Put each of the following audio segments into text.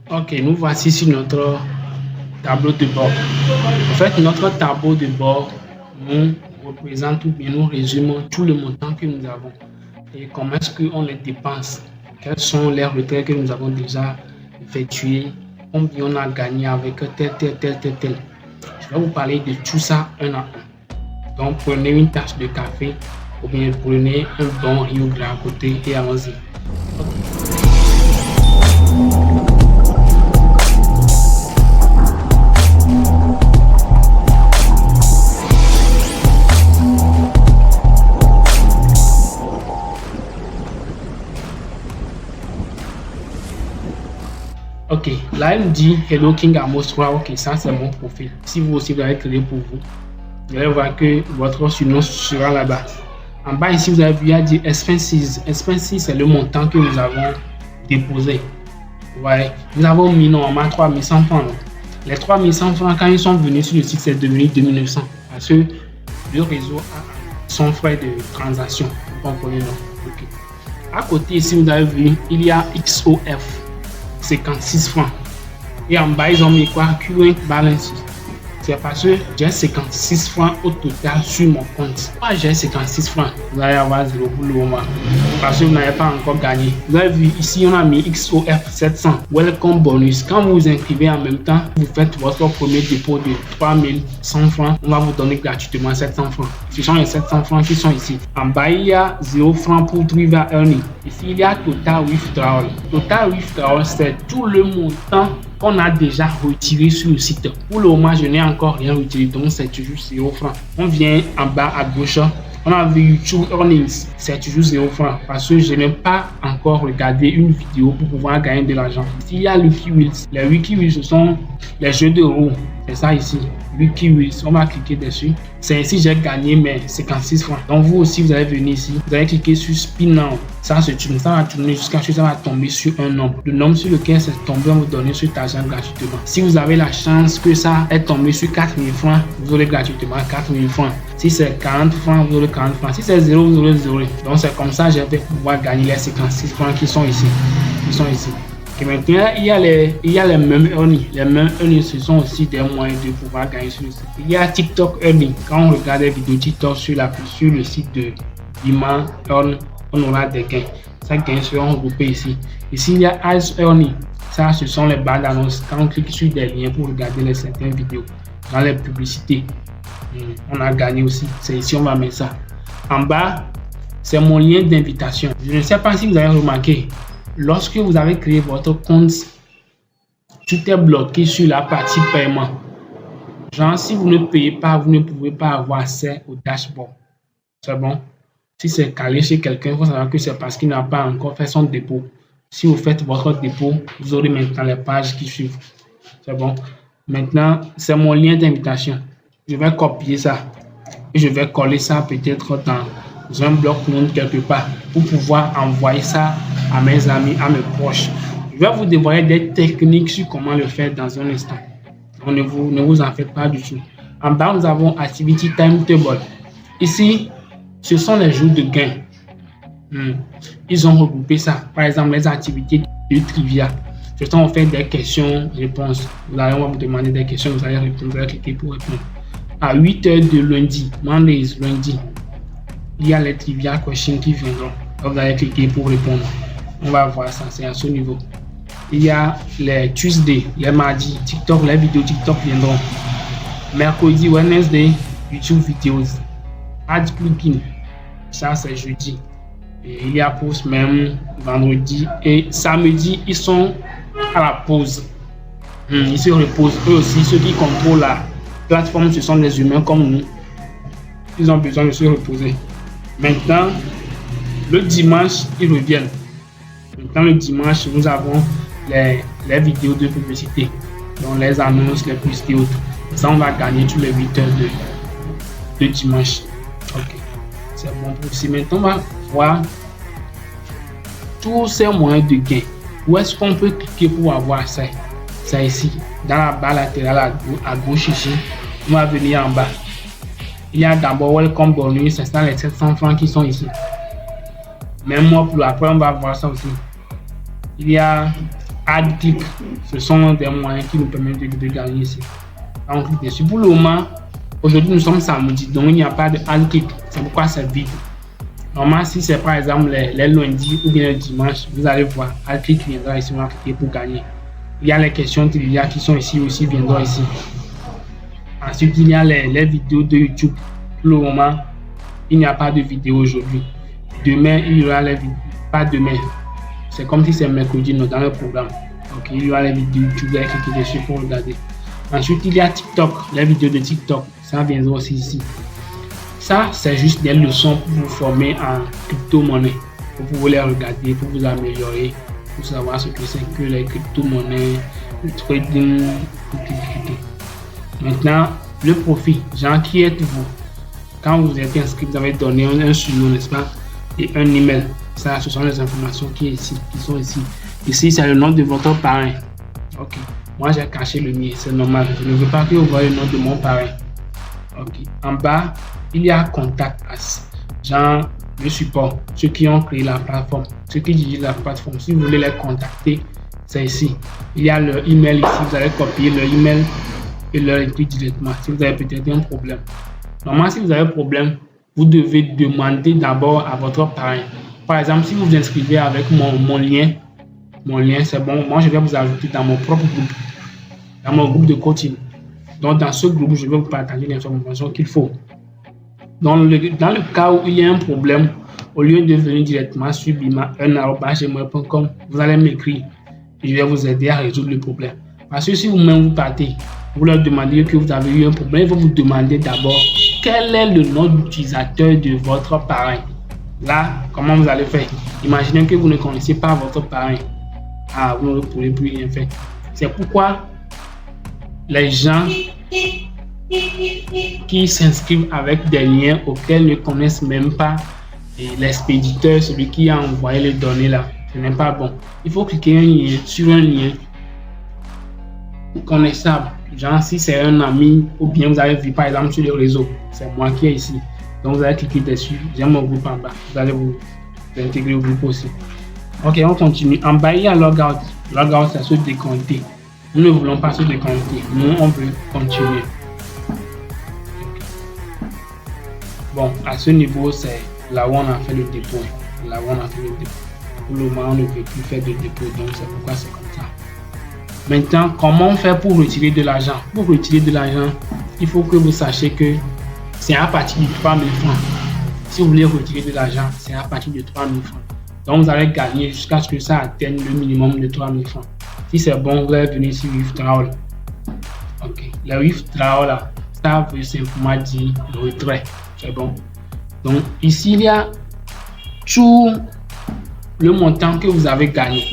Ok, nous voici sur notre tableau de bord. En fait, notre tableau de bord nous représente ou bien nous résume tout le montant que nous avons et comment est-ce qu'on les dépense. Quels sont les retraits que nous avons déjà effectués, combien on a gagné avec tel. Je vais vous parler de tout ça un à un. Donc, prenez une tasse de café ou bien prenez un bon Rio Grande à côté et allons-y. Ok, là il me dit Hello King Amos 3. Ok, ça c'est mon profil. Si vous aussi vous avez créé pour vous, vous allez voir que votre surnom sera là-bas. En bas ici, vous avez vu, il y a dit expenses. Expenses, c'est le montant que nous avons déposé. Ouais, nous avons mis normalement 3100 francs. Les 3100 francs, quand ils sont venus sur le site, c'est devenu 2900. Parce que le réseau a son frais de transaction. Vous comprenez, non? Ok. À côté ici, vous avez vu, il y a XOF. 56 francs. Et en bas, ils ont mis quoi? Current balance. C'est parce que j'ai 56 francs au total sur mon compte. Moi, j'ai 56 francs. Vous allez avoir 0 pour le moment. Parce que vous n'avez pas encore gagné. Vous avez vu ici, on a mis XOF 700. Welcome bonus. Quand vous vous inscrivez en même temps, vous faites votre premier dépôt de 3100 francs. On va vous donner gratuitement 700 francs. Ce sont les 700 francs qui sont ici. En bas, il y a 0 francs pour Triva Earning. Ici, il y a Total Withdrawal. Total Withdrawal, c'est tout le montant qu'on a déjà retiré sur le site. Pour le moment, je n'ai encore rien retiré, donc c'est toujours 0 francs. On vient en bas à gauche, on a vu YouTube Earnings, c'est toujours 0 francs parce que je n'ai pas encore regardé une vidéo pour pouvoir gagner de l'argent. Ici, il y a Lucky Wheels. Les Lucky Wheels, ce sont les jeux de roues. C'est ça ici, Lucky Wheels. On va cliquer dessus. C'est ici j'ai gagné mes 56 francs. Donc vous aussi, vous allez venir ici. Vous allez cliquer sur Spin Now. Ça va tourner jusqu'à ce que ça va tomber sur un nombre. Le nombre sur lequel c'est tombé, on vous donner cet argent gratuitement. Si vous avez la chance que ça est tombé sur 4000 francs, vous aurez gratuitement 4000 francs. Si c'est 40 francs, vous aurez 40 francs. Si c'est 0, vous aurez 0. Donc c'est comme ça que j'ai fait pour pouvoir gagner les 56 francs qui sont ici. Et maintenant, il y a les mêmes earnings. Les mêmes earnings, ce sont aussi des moyens de pouvoir gagner sur le site. Il y a TikTok Earning. Quand on regarde des vidéos TikTok sur le site de Iman Earn, on aura des gains. Ces gains seront regroupés ici. Ici, il y a Ads Earning. Ça, ce sont les barres d'annonces. Quand on clique sur des liens pour regarder certaines vidéos, dans les publicités, on a gagné aussi. C'est ici, on va mettre ça. En bas, c'est mon lien d'invitation. Je ne sais pas si vous avez remarqué. Lorsque vous avez créé votre compte, tout est bloqué sur la partie paiement. Genre, si vous ne payez pas, vous ne pouvez pas avoir accès au dashboard. C'est bon? Si c'est calé chez quelqu'un, il faut savoir que c'est parce qu'il n'a pas encore fait son dépôt. Si vous faites votre dépôt, vous aurez maintenant les pages qui suivent. C'est bon? Maintenant, c'est mon lien d'invitation. Je vais copier ça et je vais coller ça peut-être dans un bloc-notes quelque part pour pouvoir envoyer ça à mes amis, à mes proches. Je vais vous dévoiler des techniques sur comment le faire dans un instant. Donc ne vous en faites pas du tout. En bas, nous avons Activity Timetable. Ici, ce sont les jours de gain. Ils ont regroupé ça. Par exemple, les activités de trivia. Ce sont en fait des questions-réponses. Vous allez vous demander des questions, vous allez répondre, vous allez cliquer pour répondre. À 8h de lundi, Mondays, lundi, il y a les trivia questions qui viendront. Vous allez cliquer pour répondre. On va voir ça, c'est à ce niveau. Il y a les Tuesday, les mardis, TikTok, les vidéos TikTok viendront. Mercredi, Wednesday, YouTube videos. Add plugin, ça c'est jeudi. Et il y a pause même vendredi et samedi, ils sont à la pause. Ils se reposent. Eux aussi, ceux qui contrôlent la plateforme, ce sont des humains comme nous. Ils ont besoin de se reposer. Maintenant, le dimanche, ils reviennent. Maintenant, le dimanche, nous avons les vidéos de publicité, donc les annonces, les publicités et autres. Ça, on va gagner tous les 8 heures de dimanche. Ok, c'est bon pour ici. Maintenant, on va voir tous ces moyens de gain. Où est-ce qu'on peut cliquer pour avoir ça? C'est ici, dans la barre latérale à gauche ici. On va venir en bas. Il y a d'abord Welcome Bonus, c'est les 700 francs qui sont ici. Même moi, pour après, on va voir ça aussi. Il y a Add click, ce sont des moyens qui nous permettent de gagner ici. On clique dessus. Pour le moment, aujourd'hui nous sommes samedi, donc il n'y a pas de add click. C'est pourquoi c'est vide. Normalement, si c'est par exemple les lundis ou bien les dimanches, vous allez voir add click viendra ici, on va cliquer pour gagner. Il y a les questions trivia qui sont ici aussi, viendront ici. Ensuite, il y a les vidéos de YouTube. Pour le moment, il n'y a pas de vidéo aujourd'hui. Demain, il y aura les vidéos. Pas demain. C'est comme si c'est mercredi dans le programme. Donc, il y aura les vidéos YouTube. Vous allez cliquer dessus pour regarder. Ensuite, il y a TikTok. Les vidéos de TikTok. Ça viendra aussi ici. Ça, c'est juste des leçons pour vous former en crypto-monnaie. Pour pouvoir les regarder, pour vous améliorer, pour savoir ce que c'est que les crypto-monnaies, le trading, pour cliquer. Maintenant, le profit. Genre, qui êtes-vous? Quand vous êtes inscrit, vous avez donné un surnom, n'est-ce pas? Et un email. Ça, ce sont les informations qui sont ici. Ici, c'est le nom de votre parrain. Ok. Moi, j'ai caché le mien. C'est normal. Je ne veux pas que vous voyez le nom de mon parrain. Ok. En bas, il y a contact us. Genre, le support. Ceux qui ont créé la plateforme. Ceux qui dirigent la plateforme. Si vous voulez les contacter, c'est ici. Il y a leur email ici. Vous allez copier leur email et leur écrire directement. Si vous avez peut-être un problème. Normalement, si vous avez un problème, vous devez demander d'abord à votre parrain. Par exemple, si vous vous inscrivez avec mon lien, c'est bon. Moi, je vais vous ajouter dans mon propre groupe, dans mon groupe de coaching. Donc, dans ce groupe, je vais vous partager l'information qu'il faut. Dans le cas où il y a un problème, au lieu de venir directement sur bima1@gmail.com, vous allez m'écrire et je vais vous aider à résoudre le problème. Parce que si vous-même vous partez, vous leur demandez que vous avez eu un problème, il faut vous demander d'abord quel est le nom d'utilisateur de votre parrain. Là, comment vous allez faire? Imaginez que vous ne connaissez pas votre parrain. Ah, vous ne pourrez plus rien faire. C'est pourquoi les gens qui s'inscrivent avec des liens auxquels ne connaissent même pas l'expéditeur, celui qui a envoyé les données là, ce n'est pas bon. Il faut cliquer sur un lien connaissable. Genre, si c'est un ami ou bien vous avez vu par exemple sur le réseau, c'est moi qui est ici. Donc, vous allez cliquer dessus. J'ai mon groupe en bas. Vous allez vous intégrer au groupe aussi. Ok, on continue. En bas, il y a Logout. Logout, c'est se décompter. Nous ne voulons pas se décompter. Nous, on veut continuer. Bon, à ce niveau, c'est là où on a fait le dépôt. Là où on a fait le dépôt. Pour le moment, on ne veut plus faire de dépôt. Donc, c'est pourquoi c'est comme ça. Maintenant, comment faire pour retirer de l'argent? Pour retirer de l'argent, il faut que vous sachiez que c'est à partir de 3 000 francs. Si vous voulez retirer de l'argent, c'est à partir de 3 000 francs. Donc, vous allez gagner jusqu'à ce que ça atteigne le minimum de 3 000 francs. Si c'est bon, vous allez venir sur Withdrawal. Ok. Le Withdrawal, là, ça veut simplement dire le retrait. C'est bon. Donc, ici, il y a tout le montant que vous avez gagné.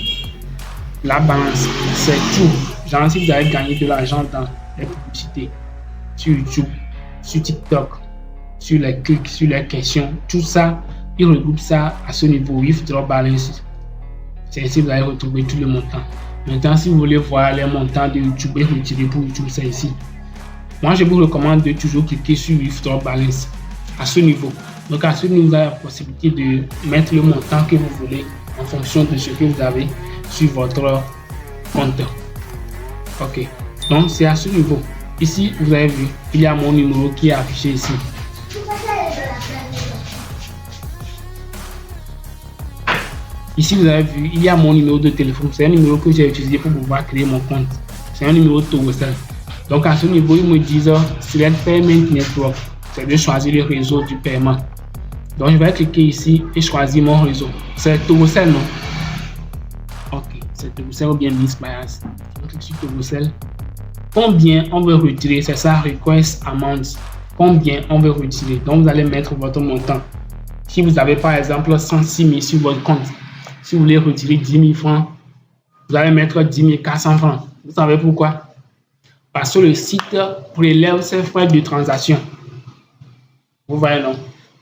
La balance, c'est tout. Genre, si vous avez gagné de l'argent dans les publicités, sur YouTube, sur TikTok, sur les clics, sur les questions, tout ça, il regroupe ça à ce niveau Withdraw Balance. C'est ici que vous allez retrouver tout le montant. Maintenant, si vous voulez voir les montants de YouTube et retirer pour YouTube, c'est ici. Moi, je vous recommande de toujours cliquer sur Withdraw Balance à ce niveau. Donc, à ce niveau, vous avez la possibilité de mettre le montant que vous voulez en fonction de ce que vous avez sur votre compte. Ok. Donc, c'est à ce niveau. Ici, vous avez vu, il y a mon numéro qui est affiché ici. Ici, vous avez vu, il y a mon numéro de téléphone. C'est un numéro que j'ai utilisé pour pouvoir créer mon compte. C'est un numéro Towosel. Donc, à ce niveau, ils me disent Select Payment Network. C'est de choisir le réseau du paiement. Donc, je vais cliquer ici et choisir mon réseau. C'est Towosel, non? Ok, c'est Towosel ou bien Mispayas. On clique sur Towosel. Combien on veut retirer? C'est ça, Request Amount. Combien on veut retirer? Donc, vous allez mettre votre montant. Si vous avez par exemple 106 000 sur votre compte, si vous voulez retirer 10 000 francs, vous allez mettre 10 400 francs. Vous savez pourquoi? Parce que le site prélève ses frais de transaction. Vous voyez, non?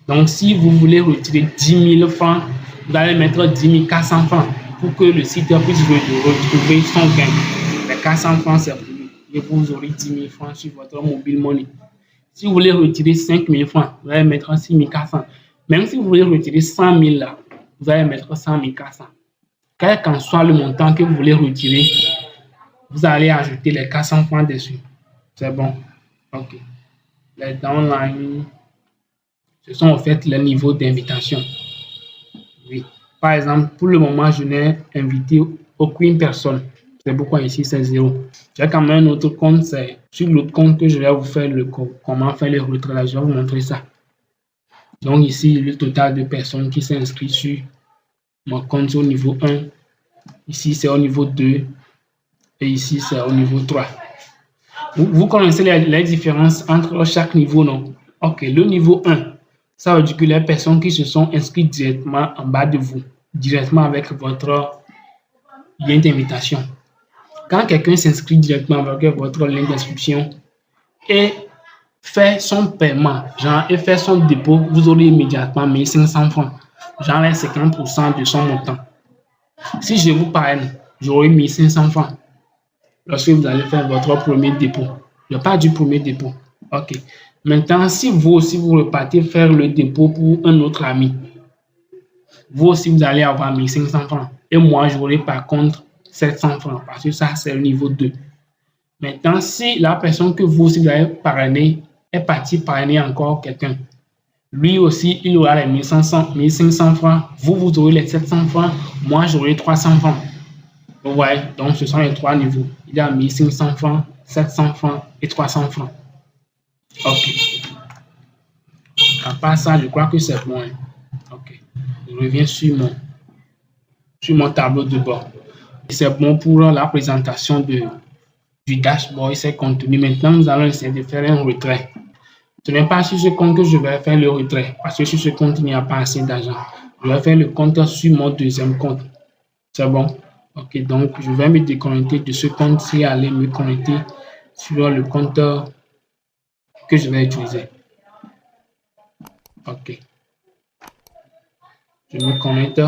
Donc, si vous voulez retirer 10 000 francs, vous allez mettre 10 400 francs pour que le site puisse retrouver son gain. Les 400 francs, c'est pour lui. Et vous aurez 10 000 francs sur votre mobile money. Si vous voulez retirer 5 000 francs, vous allez mettre 6 400. Même si vous voulez retirer 100 000 là, vous allez mettre 100 400. quel qu'en soit le montant que vous voulez retirer, vous allez ajouter les 400 francs dessus. C'est bon. OK. Les downlines, ce sont en fait les niveaux d'invitation. Oui. Par exemple, pour le moment, je n'ai invité aucune personne. C'est pourquoi ici, c'est 0. J'ai quand même un autre compte. C'est sur l'autre compte que je vais vous faire comment faire les retraits. Là, je vais vous montrer ça. Donc ici, le total de personnes qui s'est inscrit sur mon compte au niveau 1. Ici, c'est au niveau 2. Et ici, c'est au niveau 3. Vous connaissez les différences entre chaque niveau, non? OK, le niveau 1, ça veut dire que les personnes qui se sont inscrites directement en bas de vous, directement avec votre lien d'invitation. Quand quelqu'un s'inscrit directement avec votre lien d'inscription et fait son paiement, genre, et fait son dépôt, vous aurez immédiatement 1500 francs, genre les 50% de son montant. Si je vous parraine, j'aurai 1500 francs lorsque vous allez faire votre premier dépôt. Je parle du premier dépôt. OK. Maintenant, si vous aussi, vous repartez faire le dépôt pour un autre ami, vous aussi, vous allez avoir 1500 francs. Et moi, j'aurai par contre 700 francs parce que ça, c'est le niveau 2. Maintenant, si la personne que vous aussi vous avez parrainé est partie parrainer encore quelqu'un, lui aussi, il aura les 1500 francs. Vous aurez les 700 francs. Moi, j'aurai 300 francs. Vous voyez, donc ce sont les 3 niveaux. Il y a 1500 francs, 700 francs et 300 francs. OK. À part ça, je crois que c'est bon. OK. Je reviens sur mon tableau de bord. C'est bon pour la présentation du dashboard et ses contenus. Maintenant, nous allons essayer de faire un retrait. Ce n'est pas sur ce compte que je vais faire le retrait parce que sur ce compte, il n'y a pas assez d'argent. Je vais faire le compte sur mon deuxième compte. C'est bon? OK, donc je vais me déconnecter de ce compte et aller me connecter sur le compte que je vais utiliser. OK. Je me connecte.